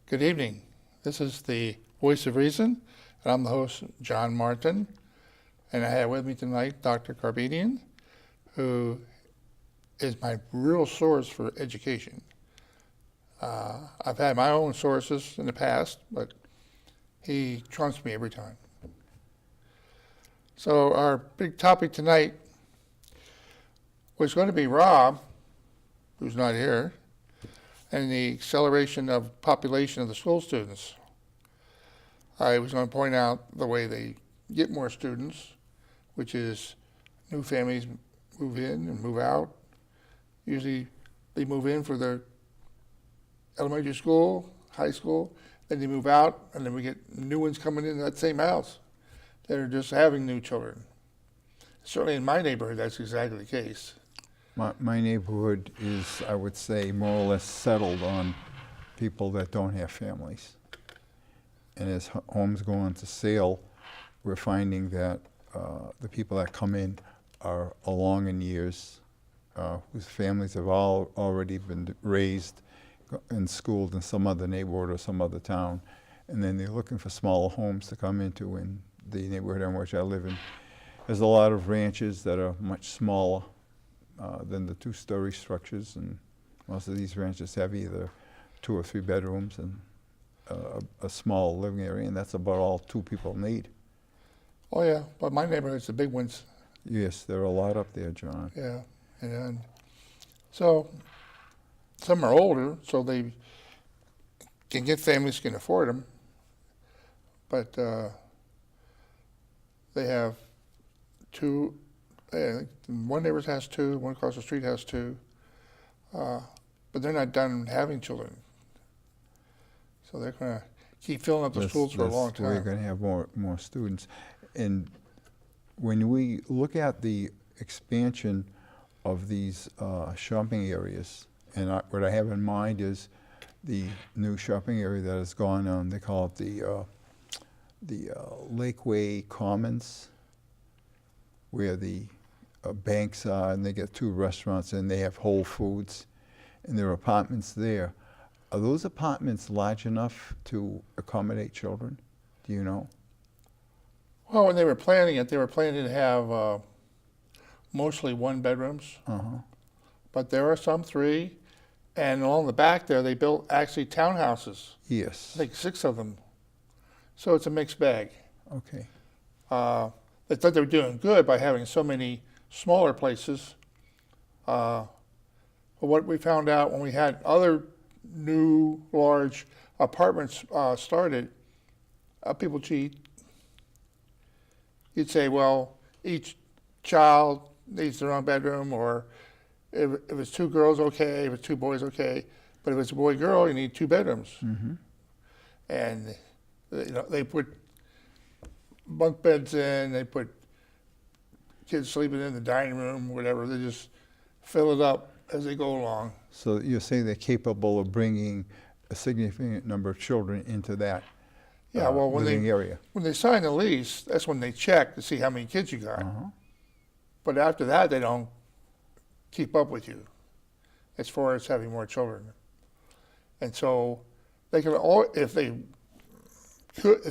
Good evening. This is the Voice of Reason, and I'm the host, John Martin. And I have with me tonight Dr. Garabedian, who is my real source for education. I've had my own sources in the past, but he trumps me every time. So our big topic tonight was going to be Rob, who's not here, and the acceleration of population of the school students. I was going to point out the way they get more students, which is new families move in and move out. Usually they move in for their elementary school, high school, then they move out, and then we get new ones coming in that same house that are just having new children. Certainly in my neighborhood, that's exactly the case. My neighborhood is, I would say, more or less settled on people that don't have families. And as homes go on to sale, we're finding that the people that come in are along in years, whose families have all already been raised and schooled in some other neighborhood or some other town. And then they're looking for smaller homes to come into in the neighborhood in which I live in. There's a lot of ranches that are much smaller than the two-story structures, and most of these ranches have either 2 or 3 bedrooms and a small living area, and that's about all 2 people need. Oh yeah, but my neighborhood's the big ones. Yes, there are a lot up there, John. Yeah, and so some are older, so they can get families can afford them, but they have 2. One neighbor has 2, one across the street has 2, but they're not done having children. So they're going to keep filling up the schools for a long time. We're going to have more students. And when we look at the expansion of these shopping areas, and what I have in mind is the new shopping area that has gone on, they call it the Lakeway Commons, where the banks are, and they get 2 restaurants, and they have Whole Foods, and there are apartments there. Are those apartments large enough to accommodate children? Do you know? Well, when they were planning it, they were planning to have mostly 1 bedrooms, but there are some 3, and along the back there, they built actually townhouses. Yes. I think 6 of them. So it's a mixed bag. Okay. They thought they were doing good by having so many smaller places. But what we found out when we had other new large apartments started, people cheat. You'd say, well, each child needs their own bedroom, or if it's 2 girls, okay, if it's 2 boys, okay. But if it's a boy-girl, you need 2 bedrooms. Mm-hmm. And they put bunk beds in, they put kids sleeping in the dining room, whatever. They just fill it up as they go along. So you're saying they're capable of bringing a significant number of children into that living area? When they sign the lease, that's when they check to see how many kids you got. But after that, they don't keep up with you as far as having more children. And so they can if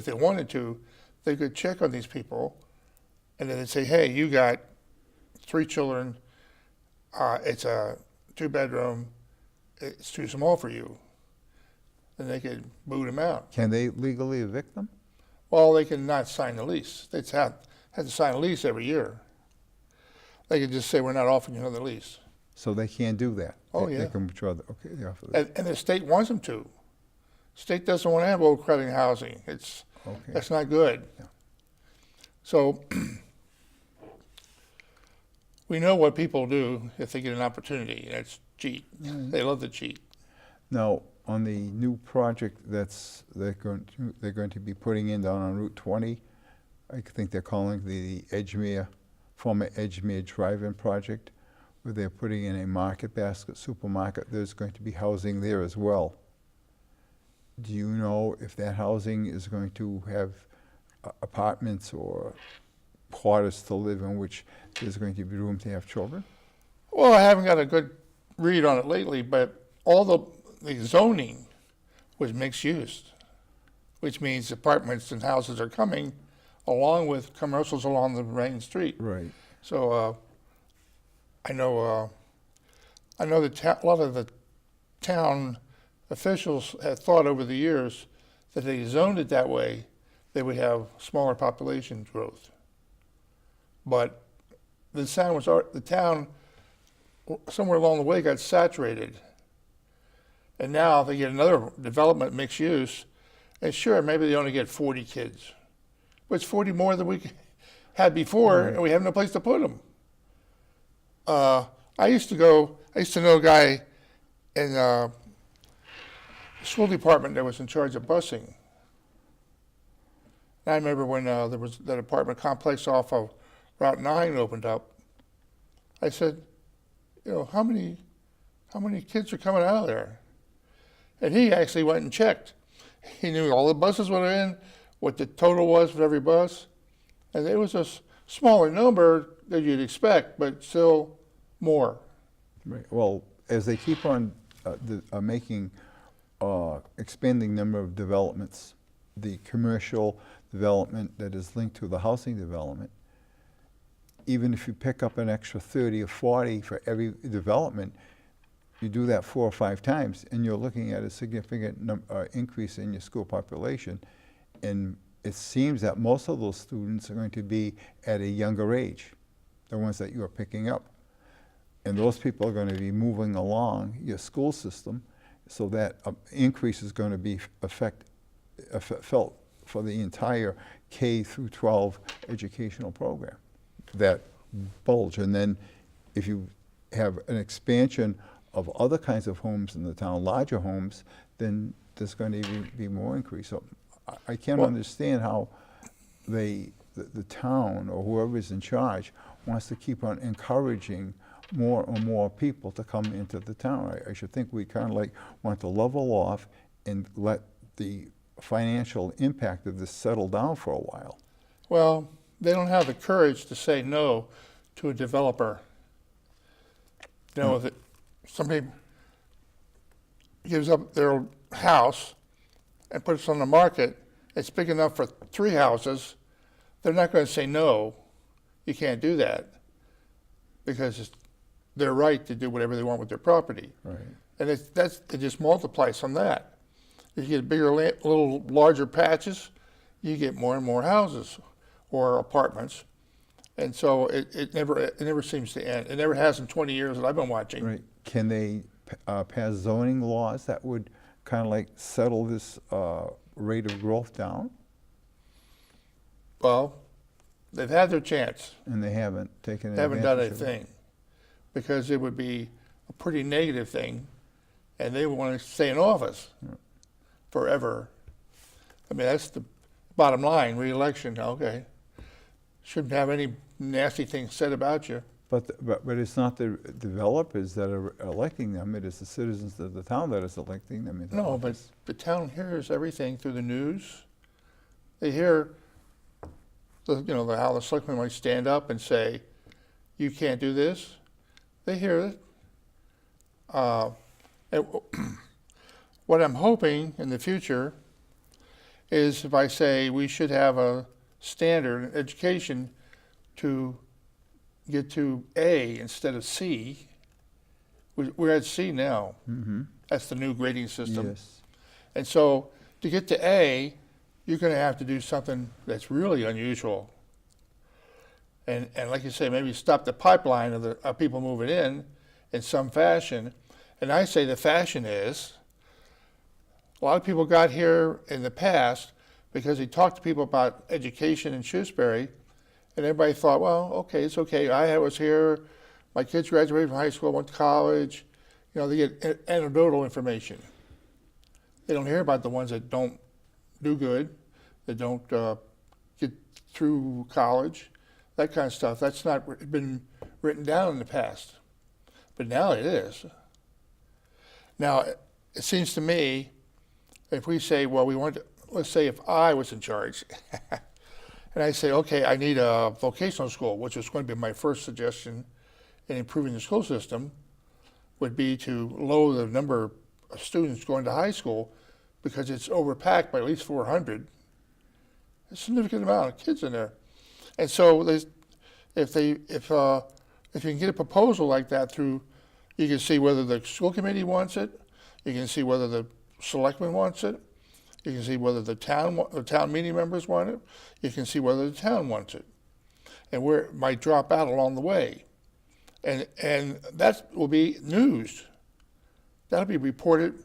they wanted to, they could check on these people, and then they'd say, hey, you got 3 children, it's a 2-bedroom, it's too small for you. And they could boot them out. Can they legally evict them? Well, they can not sign the lease. They'd have to sign a lease every year. They could just say, we're not offering you another lease. So they can't do that? Oh, They yeah. can withdraw the offer. And the state wants them to. State doesn't want to have low-credit housing. That's not good. Yeah. So we know what people do if they get an opportunity. That's cheat. They love to cheat. Now, on the new project they're going to be putting in down on Route 20, I think they're calling the former Edgemere Drive-In project, where they're putting in a market basket supermarket. There's going to be housing there as well. Do you know if that housing is going to have apartments or quarters to live in which there's going to be room to have children? Well, I haven't got a good read on it lately, but all the zoning was mixed use, which means apartments and houses are coming along with commercials along the main street. Right. So I know that a lot of the town officials have thought over the years that if they zoned it that way, they would have smaller population growth. But the town somewhere along the way got saturated, and now they get another development mixed use, and sure, maybe they only get 40 kids, but it's 40 more than we had before, and we have no place to put them. I used to know a guy in the school department that was in charge of busing. And I remember when there was that apartment complex off of Route 9 opened up. I said, how many kids are coming out of there? And he actually went and checked. He knew all the buses were in, what the total was for every bus, and it was a smaller number than you'd expect, but still more. Right. Well, as they keep on expanding number of developments, the commercial development that is linked to the housing development, even if you pick up an extra 30 or 40 for every development, you do that 4 or 5 times, and you're looking at a significant increase in your school population. And it seems that most of those students are going to be at a younger age, the ones that you are picking up. And those people are going to be moving along your school system, so that increase is going to be felt for the entire K through 12 educational program, that bulge. And then if you have an expansion of other kinds of homes in the town, larger homes, then there's going to be more increase. So I can't understand how the town or whoever is in charge wants to keep on encouraging more and more people to come into the town. I should think we kind of like want to level off and let the financial impact of this settle down for a while. Well, they don't have the courage to say no to a developer. If somebody gives up their house and puts it on the market, it's big enough for 3 houses, they're not going to say no, you can't do that, because it's their right to do whatever they want with their property. Right. And it just multiplies from that. If you get bigger, little larger patches, you get more and more houses or apartments. And so it never seems to end. It never has in 20 years that I've been watching. Right. Can they pass zoning laws that would kind of like settle this rate of growth down? Well, they've had their chance. And they haven't taken advantage. They haven't done of it. anything, because it would be a pretty negative thing, and they want to stay in office forever. I mean, that's the bottom line. Re-election, okay. Shouldn't have any nasty things said about you. But it's not the developers that are electing them, it is the citizens of the town that is electing them into No, but office. the town hears everything through the news. They hear how the selectmen might stand up and say, you can't do this. They hear it. What I'm hoping in the future is, if I say we should have a standard in education to get to A instead of C. We're at C now. Mm-hmm. That's the new grading system. Yes. And so to get to A, you're going to have to do something that's really unusual. And like you say, maybe stop the pipeline of people moving in some fashion. And I say the fashion is, a lot of people got here in the past because they talked to people about education in Shrewsbury, and everybody thought, well, okay, it's okay. I was here, my kids graduated from high school, went to college. They get anecdotal information. They don't hear about the ones that don't do good, that don't get through college, that kind of stuff. That's not been written down in the past, but now it is. Now, it seems to me, if we say, well, let's say if I was in charge, and I say, okay, I need a vocational school, which was going to be my first suggestion in improving the school system, would be to lower the number of students going to high school, because it's overpacked by at least 400. A significant amount of kids in there. And so if you can get a proposal like that through, you can see whether the school committee wants it, you can see whether the selectman wants it, you can see whether the town meeting members want it, you can see whether the town wants it, and where it might drop out along the way. And that will be news. That'll be reported,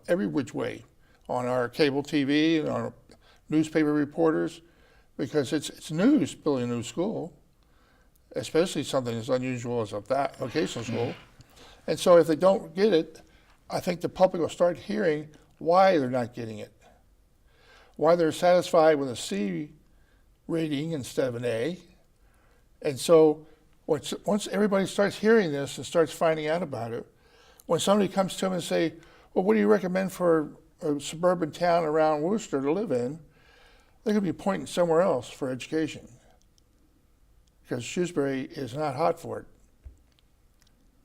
every which way on our cable TV and our newspaper reporters, because it's news building a new school, especially something as unusual as a vocational school. And so if they don't get it, I think the public will start hearing why they're not getting it, why they're satisfied with a C rating instead of an A. And so once everybody starts hearing this and starts finding out about it, when somebody comes to them and say, well, what do you recommend for a suburban town around Worcester to live in? They're going to be pointing somewhere else for education, because Shrewsbury is not hot for it.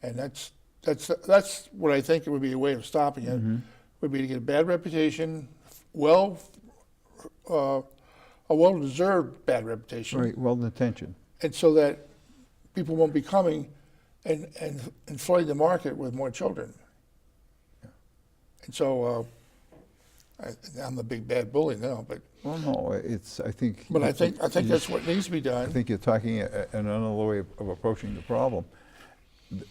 And that's what I think it would be a way of stopping it, would be to get a bad reputation, a well-deserved bad reputation. Right, well-intentioned. And so that people won't be coming and flooding the market with more children. Yeah. And so I'm the big bad bully now, but. Well, no, I think. But I think that's what needs to be done. I think you're talking another way of approaching the problem.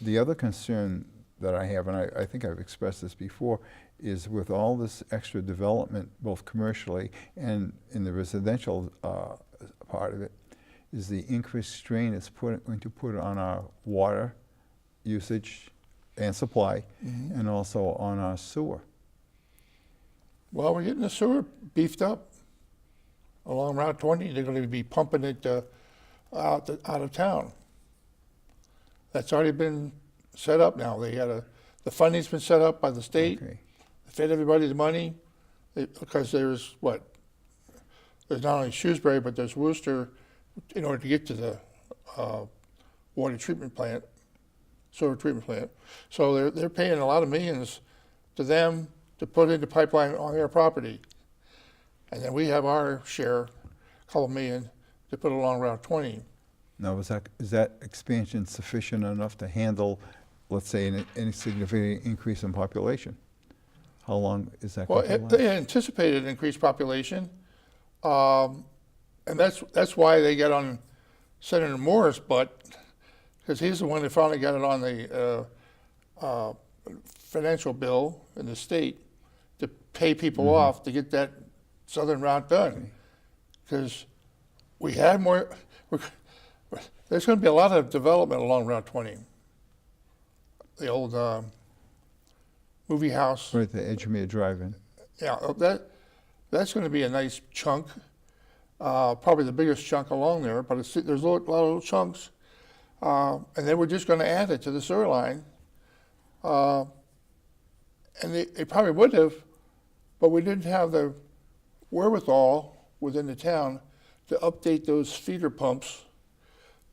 The other concern that I have, and I think I've expressed this before, is with all this extra development, both commercially and in the residential part of it, is the increased strain it's going to put on our water usage and supply, and also on our sewer. Well, we're getting the sewer beefed up along Route 20. They're going to be pumping it out of town. That's already been set up now. The funding's been set up by the state. Okay. They fed everybody the money, because there's not only Shrewsbury, but there's Worcester, in order to get to the water treatment plant, sewer treatment plant. So they're paying a lot of millions to them to put in the pipeline on their property. And then we have our share, a couple million, to put along Route 20. Now, is that expansion sufficient enough to handle, let's say, any significant increase in population? How long is that going to last? They anticipated increased population, and that's why they got on Senator Moore's butt, because he's the one that finally got it on the financial bill in the state to pay people off to get that southern route done. Because we had more. There's going to be a lot of development along Route 20. The old movie house. Right, the Edgemere Drive-In. Yeah, that's going to be a nice chunk. Probably the biggest chunk along there, but there's a lot of little chunks. And then we're just going to add it to the sewer line. And they probably would have, but we didn't have the wherewithal within the town to update those feeder pumps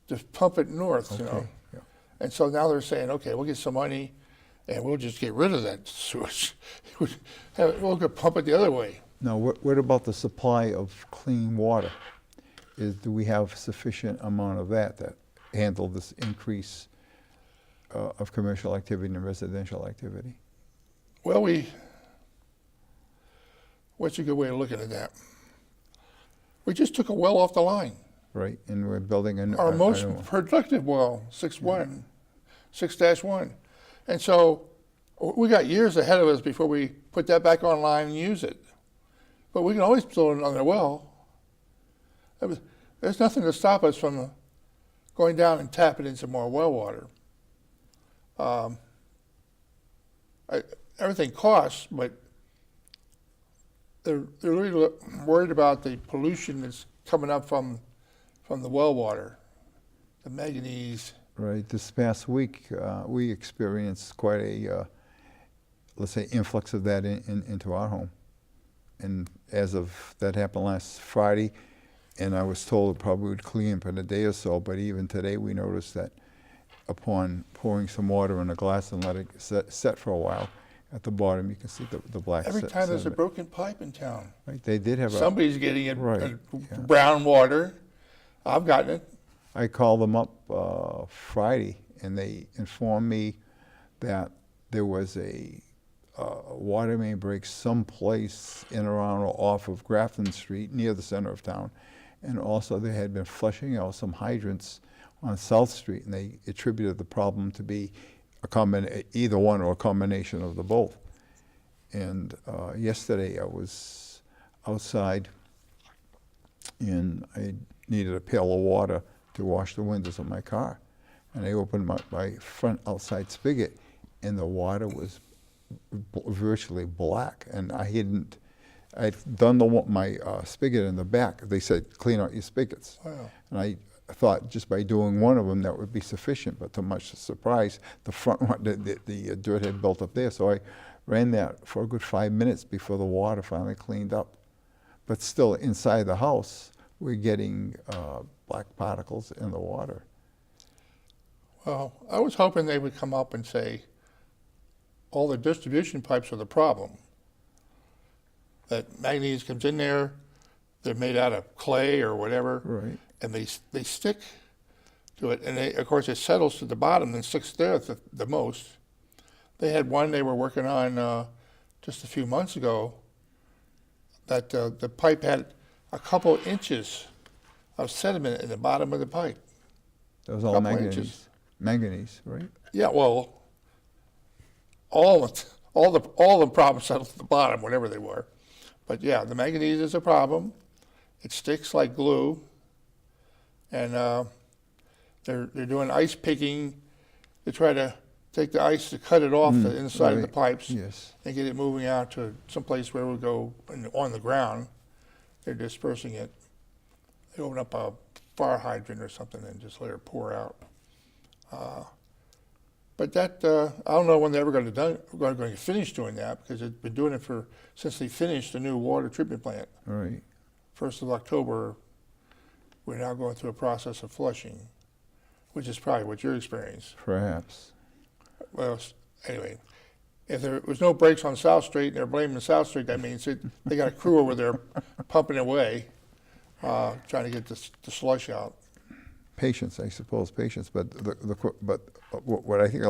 to pump it north, Okay. Yeah. And so now they're saying, okay, we'll get some money and we'll just get rid of that sewage. We'll go pump it the other way. Now, what about the supply of clean water? Do we have sufficient amount of that handle this increase of commercial activity and residential activity? Well, what's a good way of looking at that? We just took a well off the line. Right, and we're building Our most productive well, 6-1. And so we got years ahead of us before we put that back online and use it. But we can always build another well. There's nothing to stop us from going down and tapping in some more well water. Everything costs, but they're really worried about the pollution that's coming up from the well water, the manganese. Right. This past week, we experienced quite a, let's say, influx of that into our home. And as of that happened last Friday, and I was told it probably would clean up in a day or so, but even today we noticed that upon pouring some water in a glass and let it set for a while, At the bottom, you can see the black Every time there's a sediment. broken pipe in town, Right, they did have somebody's getting it, Right, yeah. brown water. I've gotten it. I called them up Friday, and they informed me that there was a water main break someplace in around or off of Grafton Street near the center of town. And also they had been flushing out some hydrants on South Street, and they attributed the problem to be either one or a combination of the both. And yesterday I was outside, and I needed a pail of water to wash the windows of my car. And I opened my front outside spigot, and the water was virtually black. And I'd done my spigot in the back. They said, clean out your spigots. Wow. And I thought just by doing one of them that would be sufficient, but to much surprise, the front one, the dirt had built up there. So I ran that for a good 5 minutes before the water finally cleaned up. But still, inside the house, we're getting black particles in the water. Well, I was hoping they would come up and say, all the distribution pipes are the problem. That manganese comes in there, they're made out of clay or whatever, Right. and they stick to it, and of course it settles to the bottom and sticks there the most. They had one they were working on just a few months ago that the pipe had a couple inches of sediment in the bottom of the pipe. That was all Couple manganese. inches. Manganese, right? Yeah, well, all the problems settled at the bottom, whatever they were. But yeah, the manganese is a problem. It sticks like glue, and they're doing ice picking to try to take the ice to cut it off the inside of the right. pipes Yes. and get it moving out to someplace where it would go on the ground. They're dispersing it. They open up a fire hydrant or something and just let it pour out. But that I don't know when they're ever going to finish doing that, because they've been doing it since they finished the new water treatment plant. All right. 1st of October, we're now going through a process of flushing, which is probably what your experience. Perhaps. Well, anyway, if there was no brakes on South Street and they're blaming South Street, that means they got a crew over there pumping away, trying to get the slush out. Patience, I suppose, patience. But what I think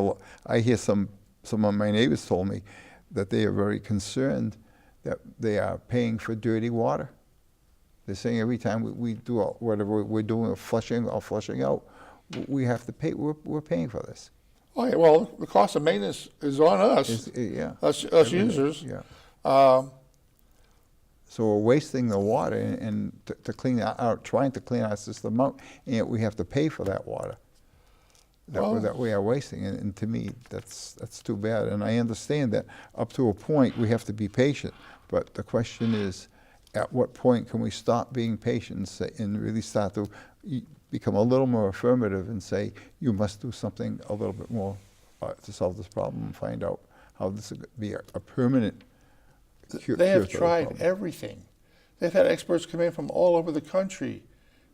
I hear some of my neighbors told me that they are very concerned that they are paying for dirty water. They're saying every time we do whatever we're doing, flushing out, we have to pay. We're paying for this. Oh yeah, well, the cost of maintenance is on us, Yeah. us users. Yeah. So we're wasting the water and to clean out, trying to clean our system out, and yet we have to pay for that water that we are wasting. And to me, that's too bad. And I understand that up to a point we have to be patient. But the question is, at what point can we stop being patient and really start to become a little more affirmative and say, you must do something a little bit more to solve this problem and find out how this could be a permanent cure. They have to the tried problem. everything. They've had experts come in from all over the country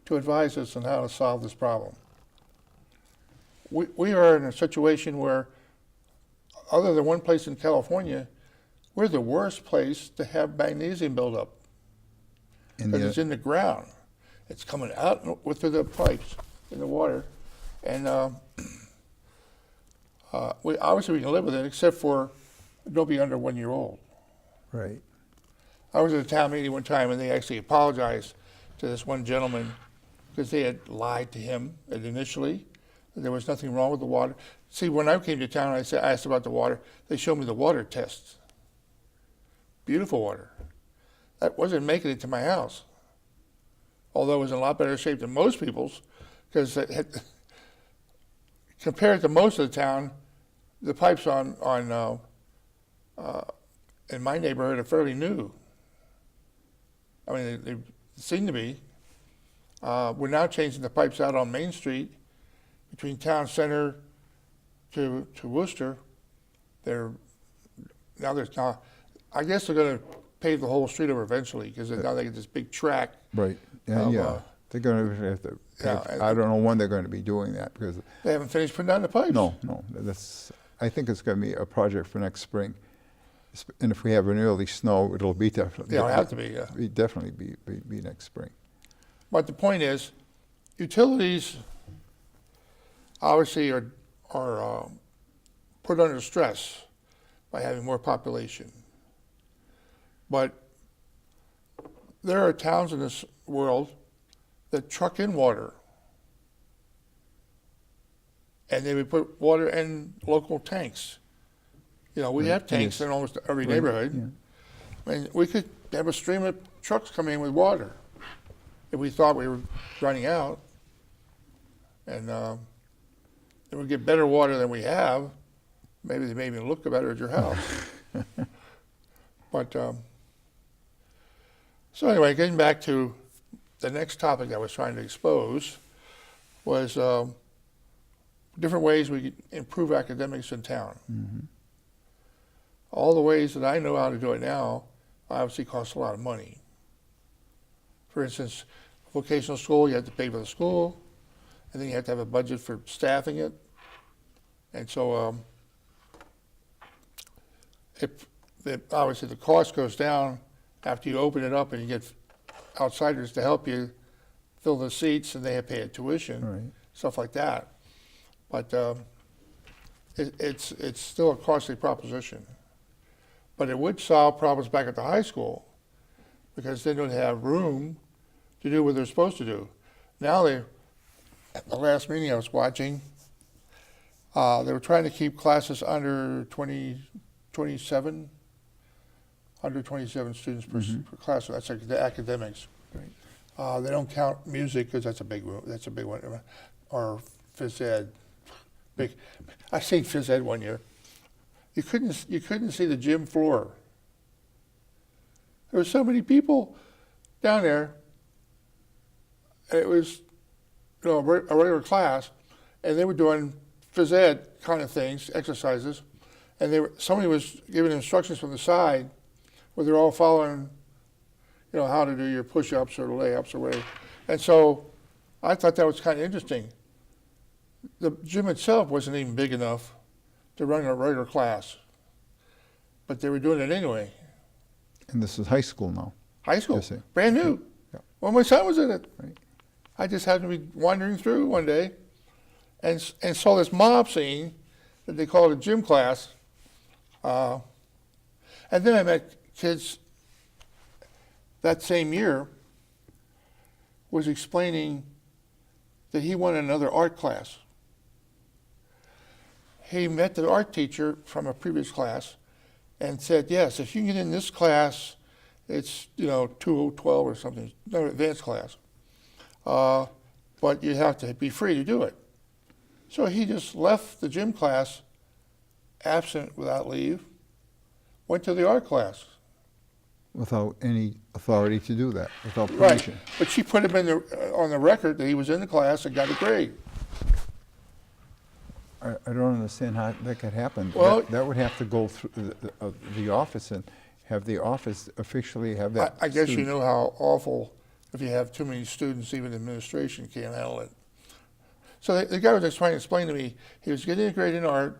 to advise us on how to solve this problem. We are in a situation where, other than one place in California, we're the worst place to have magnesium buildup, because it's in the ground. It's coming out through the pipes in the water, and we can live with it, except for don't be under 1 year old. Right. I was at a town meeting one time, and they actually apologized to this one gentleman because they had lied to him initially. There was nothing wrong with the water. See, when I came to town, I asked about the water. They showed me the water tests. Beautiful water. That wasn't making it to my house, although it was in a lot better shape than most people's, because compared to most of the town, the pipes in my neighborhood are fairly new. I mean, they seem to be. We're now changing the pipes out on Main Street between town center to Worcester. I guess they're going to pave the whole street over eventually, because now they get this big track. Right. Yeah. They're going to have to. I don't know when they're going to be doing that, because They haven't finished putting down the pipes. no. I think it's going to be a project for next spring. And if we have an early snow, it'll be definitely. It'll have to be, yeah. Definitely be next spring. But the point is, utilities obviously are put under stress by having more population. But there are towns in this world that truck in water. And they would put water in local tanks. You know, we Right, have tanks yes. in almost every Right, neighborhood. yeah. I mean, we could have a stream of trucks coming in with water if we thought we were running out. And it would get better water than we have. Maybe they may even look better at your house. But, so anyway, getting back to the next topic I was trying to expose was different ways we could improve academics in town. Mm-hmm. All the ways that I know how to do it now obviously cost a lot of money. For instance, vocational school, you have to pay for the school, and then you have to have a budget for staffing it. And so obviously the cost goes down after you open it up and you get outsiders to help you fill the seats, and they have to pay a tuition, Right. stuff like that. But it's still a costly proposition. But it would solve problems back at the high school because they don't have room to do what they're supposed to do. Now at the last meeting I was watching, they were trying to keep classes under 27 students per class. So that's like the academics. Right. They don't count music because that's a big one, or phys ed. Big. I seen phys ed one year. You couldn't see the gym floor. There were so many people down there. It was, a regular class, and they were doing phys ed kind of things, exercises, and somebody was giving instructions from the side, where they're all following, how to do your push-ups or lay-ups or whatever. And so, I thought that was kind of interesting. The gym itself wasn't even big enough to run a regular class, but they were doing it anyway. And this is high school now. High school, Yes, sir. brand new. Yeah. Well, my son was in it. Right. I just happened to be wandering through one day and saw this mob scene that they called a gym class. And then I met kids that same year was explaining that he wanted another art class. He met the art teacher from a previous class and said, yes, if you can get in this class, it's, 212 or something, no advanced class. But you have to be free to do it. So he just left the gym class, absent without leave, went to the art class. Without any authority to do that, without Right, permission. but she put him on the record that he was in the class and got a grade. I don't understand how that could happen. Well- That would have to go through the office and have the office officially have that. I guess you student- know how awful, if you have too many students, even administration can't handle it. So the guy was just trying to explain to me, he was getting a grade in art,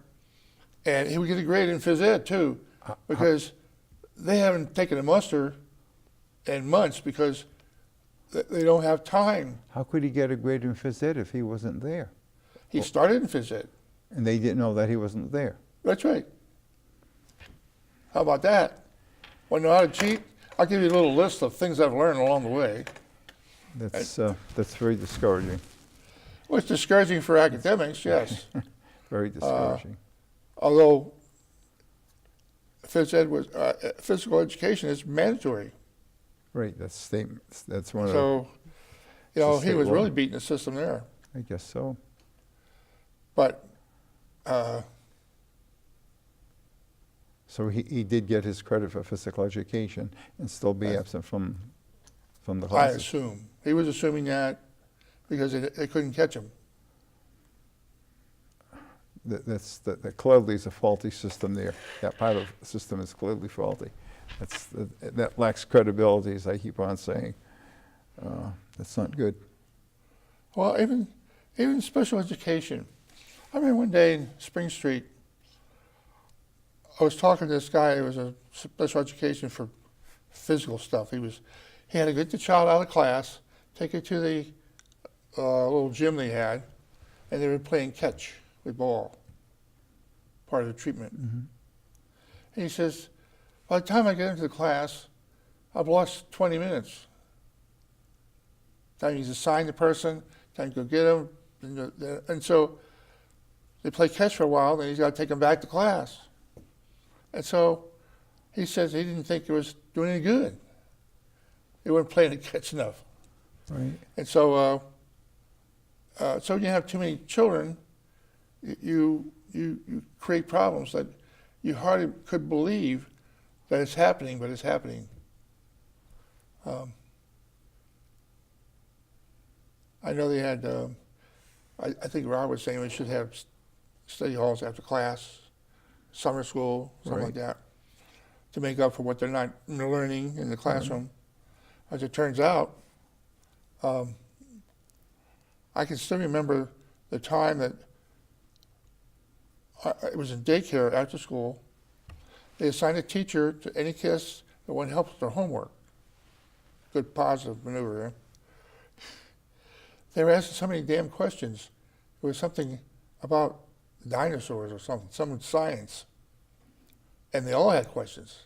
and he would get a grade in phys ed too, because they haven't taken a muster in months because they don't have time. How could he get a grade in phys ed if he wasn't there? He started in phys ed. And they didn't know that he wasn't there. That's right. How about that? Want to know how to cheat? I'll give you a little list of things I've learned along the way. That's very discouraging. Well, it's discouraging for academics, yes. Very discouraging. Although phys ed was, physical education is mandatory. Right, that's statements. That's one of So, It's a he state was law. really beating the system there. I guess so. But, So he did get his credit for physical education and still be absent from the I classes. assume, he was assuming that because they couldn't catch him. That clearly is a faulty system there. That part of the system is clearly faulty. That lacks credibility, as I keep on saying. That's not good. Well, even special education. I remember one day in Spring Street, I was talking to this guy. It was a special education for physical stuff. He had to get the child out of class, take her to the little gym they had, and they were playing catch with ball, part of the treatment. And he says, by the time I get into the class, I've lost 20 minutes. Time he's assigned the person, time to go get him, and so they play catch for a while, then he's got to take them back to class. And so he says he didn't think it was doing any good. They weren't playing the catch enough. Right. And so, so when you have too many children, you create problems that you hardly could believe that it's happening, but it's happening. I know they had, I think Rob was saying we should have study halls after class, summer school, something like that, to make up for what they're not learning in the classroom. As it turns out, I can still remember the time that it was in daycare after school. They assigned a teacher to any kids that wouldn't help with their homework. Good positive maneuver there. They were asking so many damn questions. It was something about dinosaurs or something, some science. And they all had questions.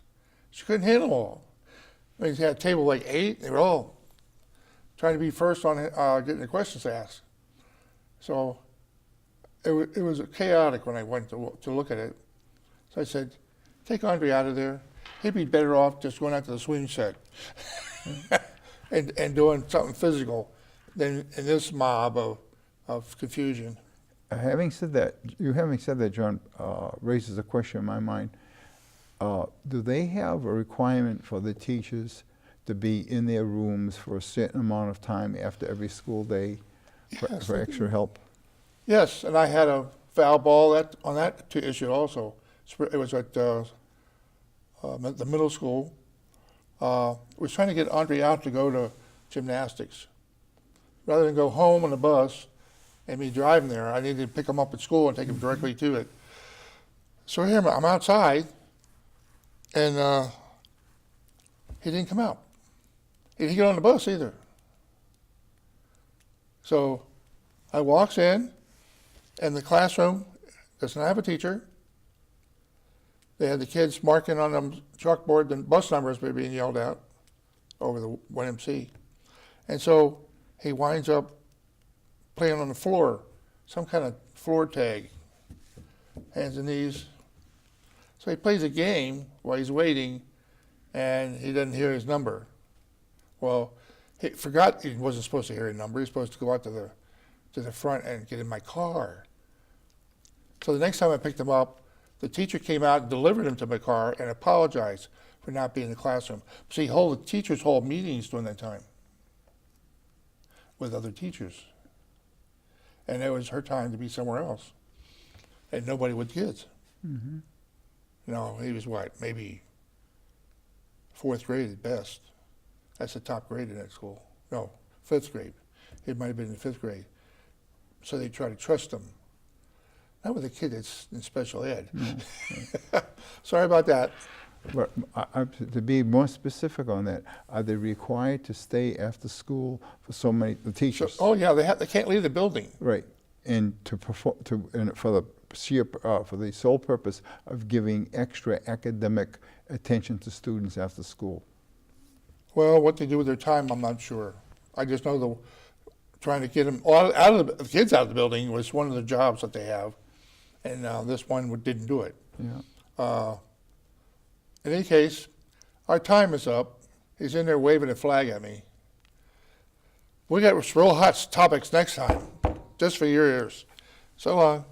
She couldn't handle them all. I mean, she had a table like 8, they were all trying to be first on getting the questions asked. So it was chaotic when I went to look at it. So I said, take Andre out of there. He'd be better off just going out to the swing set and doing something physical than in this mob of confusion. Having said that, John, raises a question in my mind. Do they have a requirement for the teachers to be in their rooms for a certain amount of time after every school day for extra help? Yes, and I had a foul ball on that issue also. It was at the middle school. Was trying to get Andre out to go to gymnastics. Rather than go home on the bus and me driving there, I needed to pick him up at school and take him directly to it. So here I'm outside, and he didn't come out. He didn't get on the bus either. So I walks in, and the classroom does not have a teacher. They had the kids marking on the chalkboard the bus numbers were being yelled out over the 1MC. And so he winds up playing on the floor, some kind of floor tag, hands and knees. So he plays a game while he's waiting, and he doesn't hear his number. Well, he forgot he wasn't supposed to hear his number. He was supposed to go out to the front and get in my car. So the next time I picked him up, the teacher came out and delivered him to my car and apologized for not being in the classroom. See, the teachers hold meetings during that time with other teachers. And it was her time to be somewhere else. And nobody with kids. Mm-hmm. No, he was what, maybe 4th grade at best. That's the top grade in that school. No, 5th grade. It might have been in 5th grade. So they try to trust him. Not with a kid that's in special ed. No. Sorry about that. But to be more specific on that, are they required to stay after school for the teachers? Oh yeah, they can't leave the building. Right, and for the sole purpose of giving extra academic attention to students after school. Well, what they do with their time, I'm not sure. I just know trying to get them the kids out of the building was one of the jobs that they have, and this one didn't do it. Yeah. In any case, our time is up. He's in there waving a flag at me. We got real hot topics next time, just for your ears. So long.